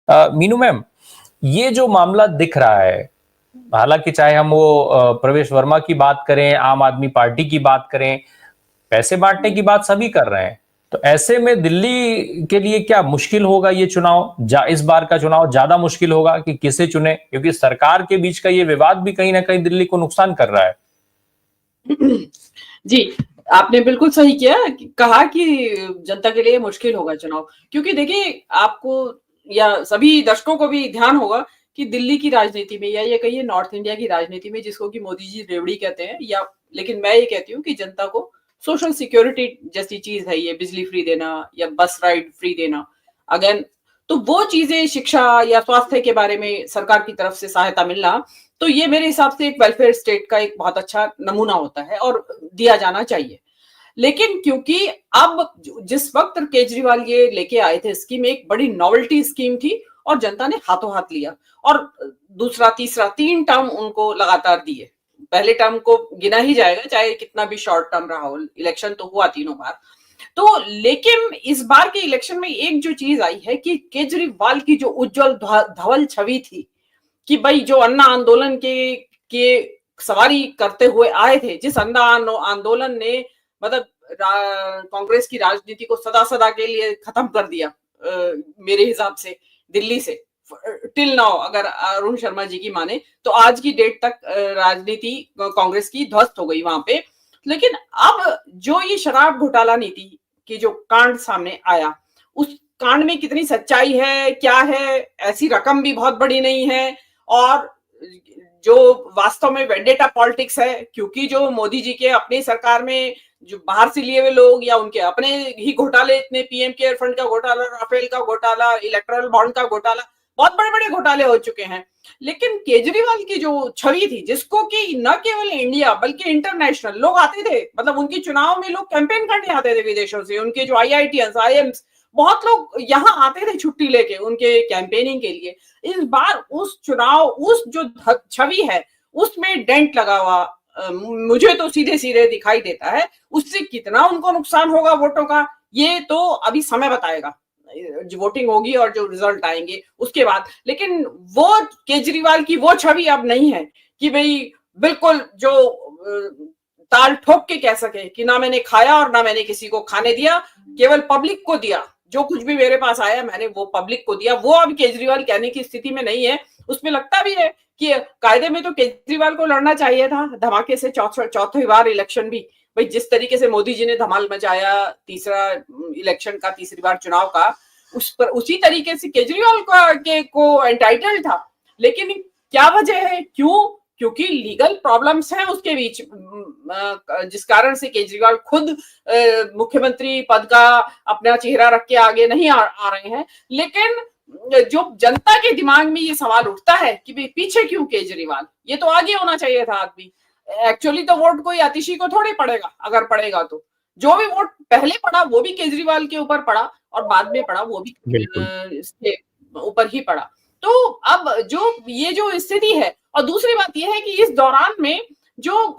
Meenu ma'am, ये जो मामला दिख रहा है, हालांकि चाहे हम वो प्रवेश वर्मा की बात करें, आम आदमी पार्टी की बात करें, पैसे बांटने की बात सभी कर रहे हैं। तो ऐसे में दिल्ली के लिए क्या मुश्किल होगा ये चुनाव? इस बार का चुनाव ज्यादा मुश्किल होगा कि किसे चुने, क्योंकि सरकार के बीच का ये विवाद भी कहीं ना कहीं दिल्ली को नुकसान कर रहा है। जी, आपने बिल्कुल सही किया, कहा कि जनता के लिए मुश्किल होगा चुनाव, क्योंकि देखिए आपको या सभी दर्शकों को भी ध्यान होगा कि दिल्ली की राजनीति में या ये कहिए नॉर्थ इंडिया की राजनीति में, जिसको कि मोदी जी रेवड़ी कहते हैं, या लेकिन मैं ये कहती हूँ कि जनता को सोशल सिक्योरिटी जैसी चीज है ये, बिजली फ्री देना या बस राइड फ्री देना, अगेन तो वो चीजें, शिक्षा या स्वास्थ्य के बारे में सरकार की तरफ से सहायता मिलना, तो ये मेरे हिसाब से एक वेलफेयर स्टेट का एक बहुत अच्छा नमूना होता है और दिया जाना चाहिए। लेकिन क्योंकि अब जिस वक्त केजरीवाल ये लेके आए थे स्कीम, एक बड़ी नॉवेल्टी स्कीम थी और जनता ने हाथों हाथ लिया, और दूसरा तीसरा 3 टर्म उनको लगातार दिए। पहले टर्म को गिना ही जाएगा, चाहे कितना भी शॉर्ट टर्म रहा हो, इलेक्शन तो हुआ तीनों बार। तो लेकिन इस बार के इलेक्शन में एक जो चीज आई है कि केजरीवाल की जो उज्जवल धवल छवि थी कि भाई जो अन्ना आंदोलन के सवारी करते हुए आए थे, जिस अन्ना आंदोलन ने मतलब कांग्रेस की राजनीति को सदा सदा के लिए खत्म कर दिया, मेरे हिसाब से दिल्ली से टिल नाउ, अगर अरुण शर्मा जी की माने तो आज की डेट तक राजनीति कांग्रेस की ध्वस्त हो गई वहां पे। लेकिन अब जो ये शराब घोटाला नीति की जो कांड सामने आया, उस कांड में कितनी सच्चाई है, क्या है, ऐसी रकम भी बहुत बड़ी नहीं है, और जो वास्तव में वेंडेटा पॉलिटिक्स है, क्योंकि जो मोदी जी के अपनी सरकार में जो बाहर से लिए हुए लोग या उनके अपने ही घोटाले, इतने पीएम केयर फंड का घोटाला, राफेल का घोटाला, इलेक्टोरल बॉन्ड का घोटाला, बहुत बड़े बड़े घोटाले हो चुके हैं। लेकिन केजरीवाल की जो छवि थी, जिसको कि न केवल इंडिया बल्कि इंटरनेशनल लोग आते थे, मतलब उनकी चुनाव में लोग कैंपेन करने आते थे विदेशों से, उनके जो आईआईटीएंस, आईएम्स, बहुत लोग यहाँ आते थे छुट्टी लेके उनके कैंपेनिंग के लिए। इस बार उस चुनाव, उस जो छवि है उसमें डेंट लगा हुआ मुझे तो सीधे सीधे दिखाई देता है। उससे कितना उनको नुकसान होगा वोटों का, ये तो अभी समय बताएगा, जो वोटिंग होगी और जो रिजल्ट आएंगे उसके बाद। लेकिन वो केजरीवाल की वो छवि अब नहीं है कि भाई बिल्कुल जो ताल ठोक के कह सके कि ना मैंने खाया और ना मैंने किसी को खाने दिया, केवल पब्लिक को दिया, जो कुछ भी मेरे पास आया मैंने वो पब्लिक को दिया। वो अब केजरीवाल कहने की स्थिति में नहीं है। उसमें लगता भी है कि कायदे में तो केजरीवाल को लड़ना चाहिए था धमाके से चौथी बार इलेक्शन भी। भाई जिस तरीके से मोदी जी ने धमाल मचाया तीसरा इलेक्शन का, तीसरी बार चुनाव का, उस पर उसी तरीके से केजरीवाल को एंटाइटल था। लेकिन क्या वजह है, क्यों? क्योंकि लीगल प्रॉब्लम्स हैं उसके बीच, जिस कारण से केजरीवाल खुद मुख्यमंत्री पद का अपना चेहरा रख के आगे नहीं आ रहे हैं। लेकिन जो जनता के दिमाग में ये सवाल उठता है कि भाई पीछे क्यों केजरीवाल, ये तो आगे होना चाहिए था आदमी। एक्चुअली तो वोट कोई आतिशी को थोड़े पड़ेगा, अगर पड़ेगा तो जो भी वोट पहले पड़ा वो भी केजरीवाल के ऊपर पड़ा और बाद में पड़ा वो भी इसके ऊपर ही पड़ा। तो अब जो ये जो स्थिति है, और दूसरी बात यह है कि इस दौरान में जो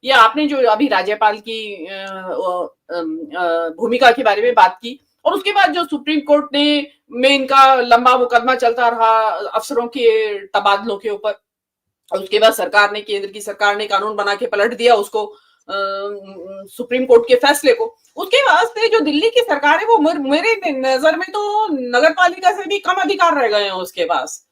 ये आपने जो अभी राज्यपाल की भूमिका के बारे में बात की, और उसके बाद जो सुप्रीम कोर्ट ने में इनका लंबा मुकदमा चलता रहा अफसरों के तबादलों के ऊपर, और उसके बाद सरकार ने, केंद्र की सरकार ने कानून बना के पलट दिया उसको, सुप्रीम कोर्ट के फैसले को। उसके वास्ते जो दिल्ली की सरकार है वो मेरे नजर में तो नगर पालिका से भी कम अधिकार रह गए हैं उसके पास।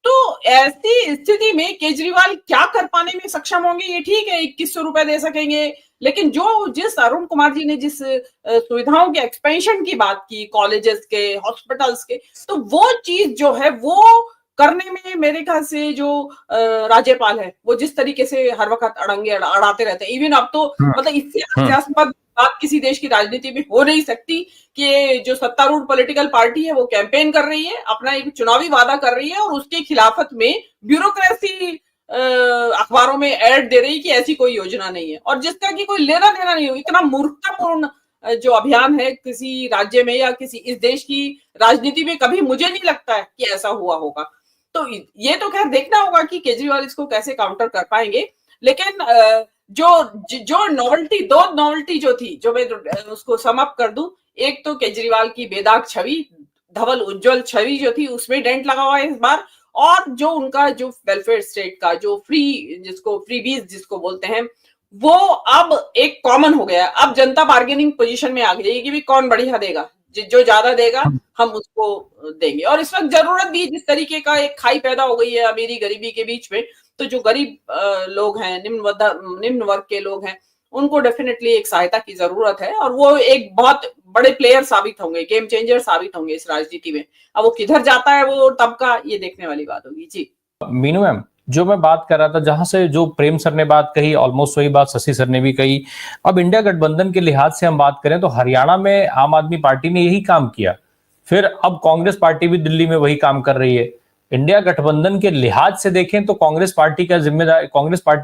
तो ऐसी स्थिति में केजरीवाल क्या कर पाने में सक्षम होंगे? ये ठीक है 2100 रुपए दे सकेंगे, लेकिन जिस अरुण कुमार जी ने जिस सुविधाओं के एक्सपेंशन की बात की, कॉलेजेस के, हॉस्पिटल्स के, तो वो चीज जो है वो करने में मेरे ख्याल से जो राज्यपाल है वो जिस तरीके से हर वक्त अड़ंगे अड़ाते रहते हैं, इवन अब तो मतलब इससे हास्यास्पद बात किसी देश की राजनीति में हो नहीं सकती कि जो सत्तारूढ़ पॉलिटिकल पार्टी है वो कैंपेन कर रही है, अपना एक चुनावी वादा कर रही है, और उसके खिलाफत में ब्यूरोक्रेसी अखबारों में ऐड दे रही कि ऐसी कोई योजना नहीं है, और जिसका कि कोई लेना देना नहीं हो। इतना मूर्खतापूर्ण जो अभियान है किसी राज्य में या किसी इस देश की राजनीति में कभी मुझे नहीं लगता है कि ऐसा हुआ होगा। तो ये तो खैर देखना होगा कि केजरीवाल इसको कैसे काउंटर कर पाएंगे। लेकिन जो नॉवेल्टी, दो नॉवेल्टी जो थी, जो मैं उसको सम अप कर दूं, एक तो केजरीवाल की बेदाग छवि, धवल उज्जवल छवि जो थी उसमें डेंट लगा हुआ है इस बार। और जो उनका जो वेलफेयर स्टेट का जो फ्रीबीज जिसको बोलते हैं, वो अब एक कॉमन हो गया। अब जनता बार्गेनिंग पोजीशन में आ गई कि भी कौन बढ़िया देगा, जो ज्यादा देगा हम उसको देंगे। और इस वक्त जरूरत भी जिस तरीके का एक खाई पैदा हो गई है अमीरी गरीबी के बीच में, तो जो गरीब लोग हैं, निम्न वर्ग के लोग हैं, उनको डेफिनेटली एक सहायता की जरूरत है। और वो एक बहुत बड़े प्लेयर साबित होंगे, गेम चेंजर साबित होंगे इस राजनीति में। अब वो किधर जाता है वो तबका, ये देखने वाली बात होगी। जी मीनू मैम, जो मैं बात कर रहा था, जहां से जो प्रेम सर ने बात कही, ऑलमोस्ट वही बात शशि सर ने भी कही। अब इंडिया गठबंधन के लिहाज से हम बात करें तो हरियाणा में आम आदमी पार्टी ने यही काम किया, फिर अब कांग्रेस पार्टी भी दिल्ली में वही काम कर रही है। इंडिया गठबंधन के लिहाज से देखें तो कांग्रेस पार्टी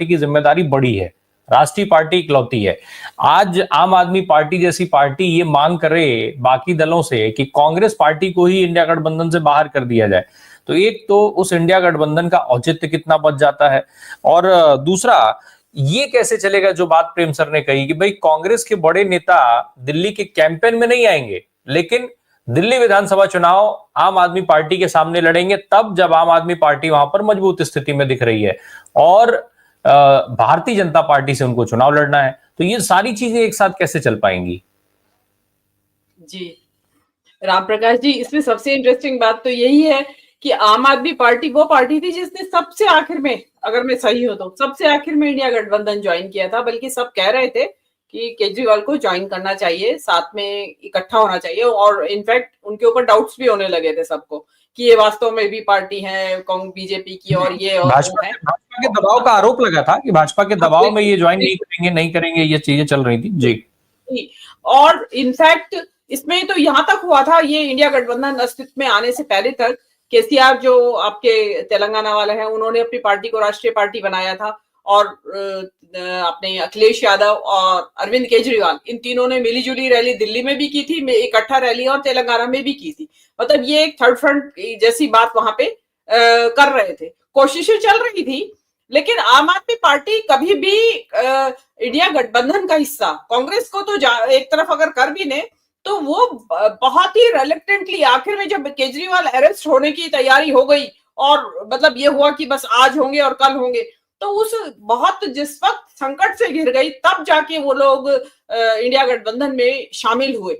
की जिम्मेदारी बड़ी है, राष्ट्रीय पार्टी इकलौती है। आज आम आदमी पार्टी जैसी पार्टी ये मांग करे बाकी दलों से कि कांग्रेस पार्टी को ही इंडिया गठबंधन से बाहर कर दिया जाए, तो एक तो उस इंडिया गठबंधन का औचित्य कितना बच जाता है, और दूसरा ये कैसे चलेगा जो बात प्रेम सर ने कही कि भाई कांग्रेस के बड़े नेता दिल्ली के कैंपेन में नहीं आएंगे, लेकिन दिल्ली विधानसभा चुनाव आम आदमी पार्टी के सामने लड़ेंगे, तब जब आम आदमी पार्टी वहां पर मजबूत स्थिति में दिख रही है और भारतीय जनता पार्टी से उनको चुनाव लड़ना है। तो ये सारी चीजें एक साथ कैसे चल पाएंगी? जी राम प्रकाश जी, इसमें सबसे इंटरेस्टिंग बात तो यही है कि आम आदमी पार्टी वो पार्टी थी जिसने सबसे आखिर में, अगर मैं सही हूं तो सबसे आखिर में इंडिया गठबंधन ज्वाइन किया था। बल्कि सब कह रहे थे कि केजरीवाल को ज्वाइन करना चाहिए, साथ में इकट्ठा होना चाहिए। और इनफैक्ट उनके ऊपर डाउट्स भी होने लगे थे सबको कि ये वास्तव में भी पार्टी है बीजेपी की, और ये और भाजपा के दबाव का आरोप लगा था कि भाजपा के दबाव में ये ज्वाइन नहीं करेंगे, ये चीजें चल रही थी। जी और इनफैक्ट इसमें तो यहां तक हुआ था, ये इंडिया गठबंधन अस्तित्व में आने से पहले तक केसीआर जो आपके तेलंगाना वाले हैं, उन्होंने अपनी पार्टी को राष्ट्रीय पार्टी बनाया था। और अपने अखिलेश यादव और अरविंद केजरीवाल, इन तीनों ने मिलीजुली रैली दिल्ली में भी की थी, इकट्ठा रैली, और तेलंगाना में भी की थी। मतलब ये एक थर्ड फ्रंट जैसी बात वहां पे कर रहे थे, कोशिशें चल रही थी। लेकिन आम आदमी पार्टी कभी भी इंडिया गठबंधन का हिस्सा, कांग्रेस को तो एक तरफ अगर कर भी ने, तो वो बहुत ही रिलक्टेंटली, आखिर में जब केजरीवाल अरेस्ट होने की तैयारी हो गई और मतलब ये हुआ कि बस आज होंगे और कल होंगे, तो उस बहुत जिस वक्त संकट से घिर गई, तब जाके वो लोग इंडिया गठबंधन में शामिल हुए।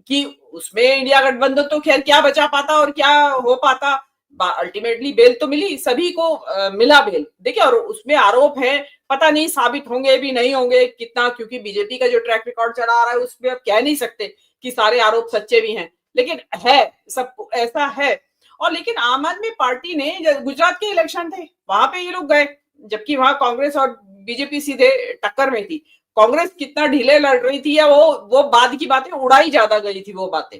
कि उसमें इंडिया गठबंधन तो खैर क्या बचा पाता और क्या हो पाता, अल्टीमेटली बेल तो मिली, सभी को मिला बेल। देखिए, और उसमें आरोप है, पता नहीं साबित होंगे भी नहीं होंगे कितना, क्योंकि बीजेपी का जो ट्रैक रिकॉर्ड चला आ रहा है उसमें अब कह नहीं सकते कि सारे आरोप सच्चे भी हैं, लेकिन है, सब ऐसा है। और लेकिन आम आदमी पार्टी ने, गुजरात के इलेक्शन थे, वहां पे ये लोग गए, जबकि वहां कांग्रेस और बीजेपी सीधे टक्कर में थी। कांग्रेस कितना ढीले लड़ रही थी, या वो बाद की बातें, उड़ाई ज्यादा गई थी वो बातें।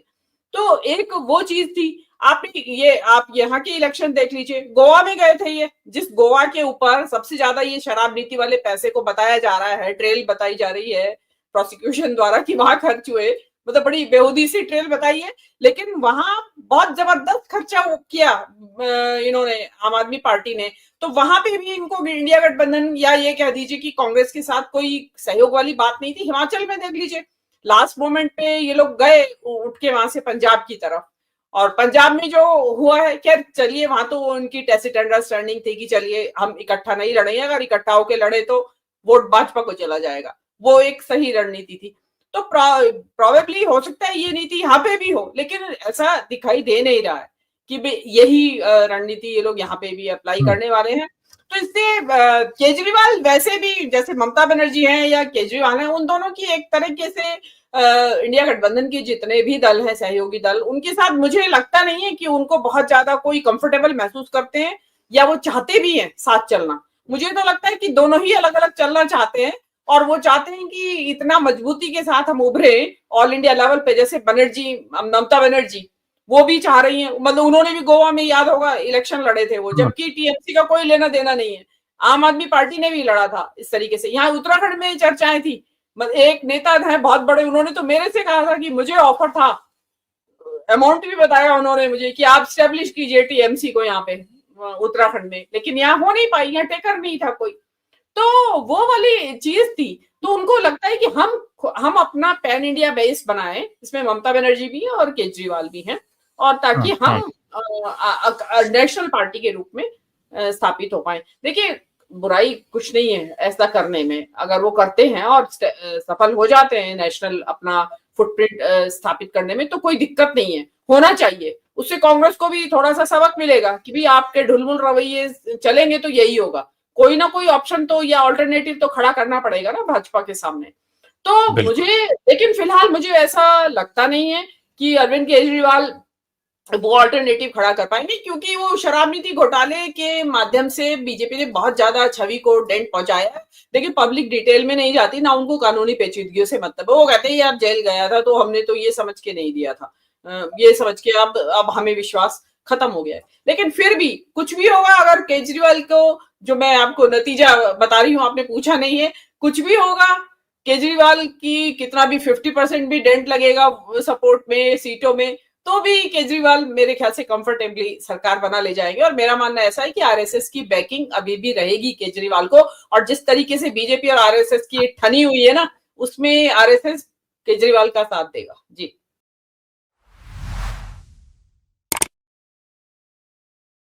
तो एक वो चीज थी। आप यहाँ के इलेक्शन देख लीजिए, गोवा में गए थे ये, जिस गोवा के ऊपर सबसे ज्यादा ये शराब नीति वाले पैसे को बताया जा रहा है, ट्रेल बताई जा रही है प्रोसिक्यूशन द्वारा कि वहां खर्च हुए, मतलब बड़ी बेहूदी सी ट्रेल बताई है, लेकिन वहां बहुत जबरदस्त खर्चा किया इन्होंने, आम आदमी पार्टी ने। तो वहां पे भी इनको इंडिया गठबंधन, या ये कह दीजिए कि कांग्रेस के साथ कोई सहयोग वाली बात नहीं थी। हिमाचल में देख लीजिए, लास्ट मोमेंट पे ये लोग गए उठ के वहां से पंजाब की तरफ, और पंजाब में जो हुआ है, खैर चलिए, वहां तो उनकी टैसिट अंडरस्टैंडिंग थी कि चलिए हम इकट्ठा नहीं लड़ेंगे, अगर इकट्ठा होकर लड़े तो वोट भाजपा को चला जाएगा, वो एक सही रणनीति थी। तो प्रोबेबली हो सकता है ये नीति यहाँ पे भी हो, लेकिन ऐसा दिखाई दे नहीं रहा है कि यही रणनीति ये लोग यहाँ पे भी अप्लाई करने वाले हैं। तो इससे केजरीवाल, वैसे भी जैसे ममता बनर्जी हैं या केजरीवाल हैं, उन दोनों की एक तरीके से इंडिया गठबंधन के जितने भी दल हैं, सहयोगी दल, उनके साथ मुझे लगता नहीं है कि उनको बहुत ज्यादा कोई कंफर्टेबल महसूस करते हैं, या वो चाहते भी हैं साथ चलना। मुझे तो लगता है कि दोनों ही अलग अलग चलना चाहते हैं, और वो चाहते हैं कि इतना मजबूती के साथ हम उभरे ऑल इंडिया लेवल पे। जैसे ममता बनर्जी, वो भी चाह रही है, मतलब उन्होंने भी गोवा में, याद होगा, इलेक्शन लड़े थे वो, जबकि टीएमसी का कोई लेना देना नहीं है। आम आदमी पार्टी ने भी लड़ा था इस तरीके से। यहाँ उत्तराखंड में चर्चाएं थी, एक नेता है बहुत बड़े, उन्होंने तो मेरे से कहा था कि मुझे ऑफर था, अमाउंट भी बताया उन्होंने मुझे कि आप स्टेब्लिश कीजिए टीएमसी को यहाँ पे उत्तराखंड में, लेकिन यहाँ हो नहीं पाई, यहाँ टेकर नहीं था कोई। तो वो वाली चीज थी। तो उनको लगता है कि हम अपना पैन इंडिया बेस बनाए, इसमें ममता बनर्जी भी है और केजरीवाल भी हैं, और ताकि हम नेशनल पार्टी के रूप में स्थापित हो पाए। देखिए बुराई कुछ नहीं है ऐसा करने में, अगर वो करते हैं और सफल हो जाते हैं नेशनल अपना फुटप्रिंट स्थापित करने में तो कोई दिक्कत नहीं है, होना चाहिए। उससे कांग्रेस को भी थोड़ा सा सबक मिलेगा कि भी आपके ढुलमुल रवैये चलेंगे तो यही होगा, कोई ना कोई ऑप्शन तो या ऑल्टरनेटिव तो खड़ा करना पड़ेगा ना भाजपा के सामने। तो मुझे, लेकिन फिलहाल मुझे ऐसा लगता नहीं है कि अरविंद केजरीवाल वो ऑल्टरनेटिव खड़ा कर पाएंगे, क्योंकि वो शराब नीति घोटाले के माध्यम से बीजेपी ने बहुत ज्यादा छवि को डेंट पहुंचाया है। देखिए पब्लिक डिटेल में नहीं जाती ना, उनको कानूनी पेचीदगियों से मतलब है। वो कहते हैं यार जेल गया था तो हमने तो ये समझ के नहीं दिया था, ये समझ के अब हमें विश्वास खत्म हो गया है। लेकिन फिर भी कुछ भी होगा, अगर केजरीवाल को, जो मैं आपको नतीजा बता रही हूँ आपने पूछा नहीं है, कुछ भी होगा केजरीवाल की कितना भी 50% भी डेंट लगेगा सपोर्ट में सीटों में, तो भी केजरीवाल मेरे ख्याल से कंफर्टेबली सरकार बना ले जाएंगे। और मेरा मानना ऐसा है कि आरएसएस की बैकिंग अभी भी रहेगी केजरीवाल को, और जिस तरीके से बीजेपी और आरएसएस की ठनी हुई है ना, उसमें आरएसएस केजरीवाल का साथ देगा। जी।